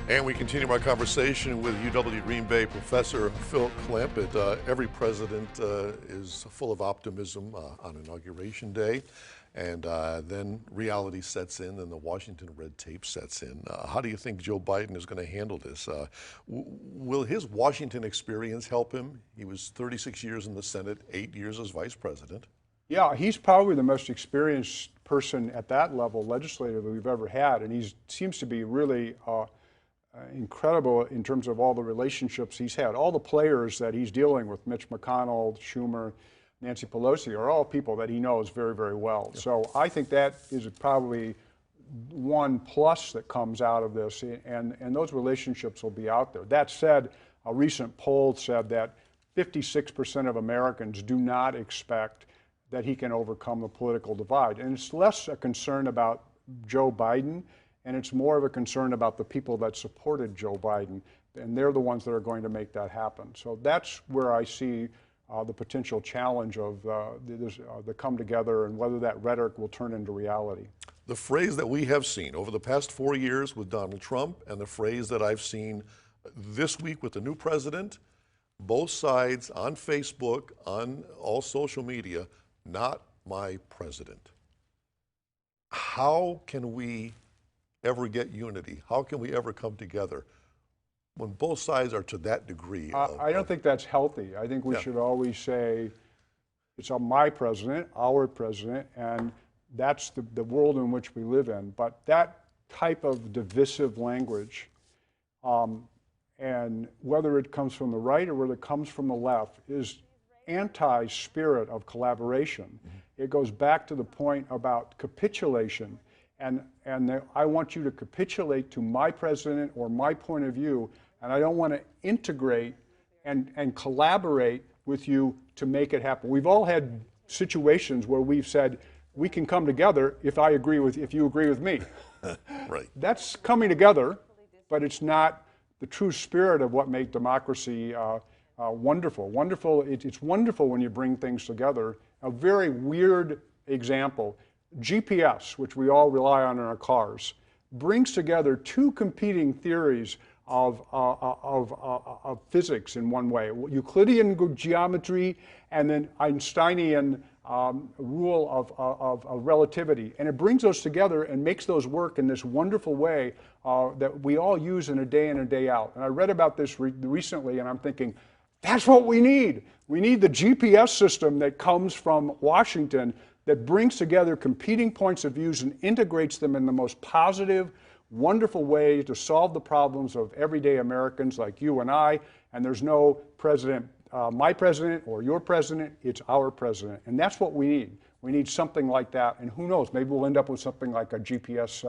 And we continue our conversation with UW Green Bay professor Phil Clampett. Every president is full of optimism on Inauguration Day, and then reality sets in and the Washington red tape sets in. How do you think Joe Biden is going to handle this? Will his Washington experience help him? He was 36 years in the Senate, 8 years as vice president. Yeah, he's probably the most experienced person at that level legislatively we've ever had, and he seems to be really incredible in terms of all the relationships he's had. All the players that he's dealing with, Mitch McConnell, Schumer, Nancy Pelosi, are all people that he knows very, very well. Yeah. So I think that is probably one plus that comes out of this, and those relationships will be out there. That said, a recent poll said that 56% of Americans do not expect that he can overcome the political divide. And it's less a concern about Joe Biden, and it's more of a concern about the people that supported Joe Biden, and they're the ones that are going to make that happen. So that's where I see the potential challenge of the come together and whether that rhetoric will turn into reality. The phrase that we have seen over the past 4 years with Donald Trump, and the phrase that I've seen this week with the new president, both sides on Facebook, on all social media, not my president. How can we ever get unity? How can we ever come together when both sides are to that degree? I don't think that's healthy. I think we should always say it's my president, our president, and that's the world in which we live in. But that type of divisive language, and whether it comes from the right or whether it comes from the left, is anti-spirit of collaboration. Mm-hmm. It goes back to the point about capitulation. And I want you to capitulate to my president or my point of view, and I don't want to integrate and collaborate with you to make it happen. We've all had situations where we've said, we can come together if you agree with me. Right. That's coming together, but it's not the true spirit of what made democracy wonderful. It's wonderful when you bring things together. A very weird example. GPS, which we all rely on in our cars, brings together two competing theories of physics in one way: Euclidean geometry and then Einsteinian rule of relativity. And it brings those together and makes those work in this wonderful way that we all use in a day in and day out. And I read about this recently, and I'm thinking, that's what we need. We need the GPS system that comes from Washington that brings together competing points of views and integrates them in the most positive, wonderful way to solve the problems of everyday Americans like you and I. And there's no president, my president or your president, it's our president. And that's what we need. We need something like that. And who knows, maybe we'll end up with something like a GPS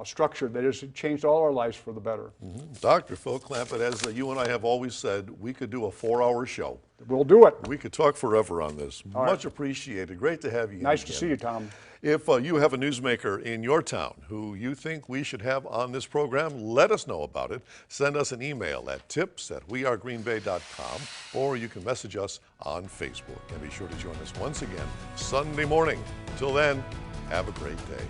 structure that has changed all our lives for the better. Mm-hmm. Dr. Phil Clampett, as you and I have always said, we could do a 4-hour show. We'll do it. We could talk forever on this. All Much right. appreciated. Great to have you. Nice to see you, Tom. If you have a newsmaker in your town who you think we should have on this program, let us know about it. Send us an email at tips@wearegreenbay.com, or you can message us on Facebook. And be sure to join us once again Sunday morning. Until then, have a great day.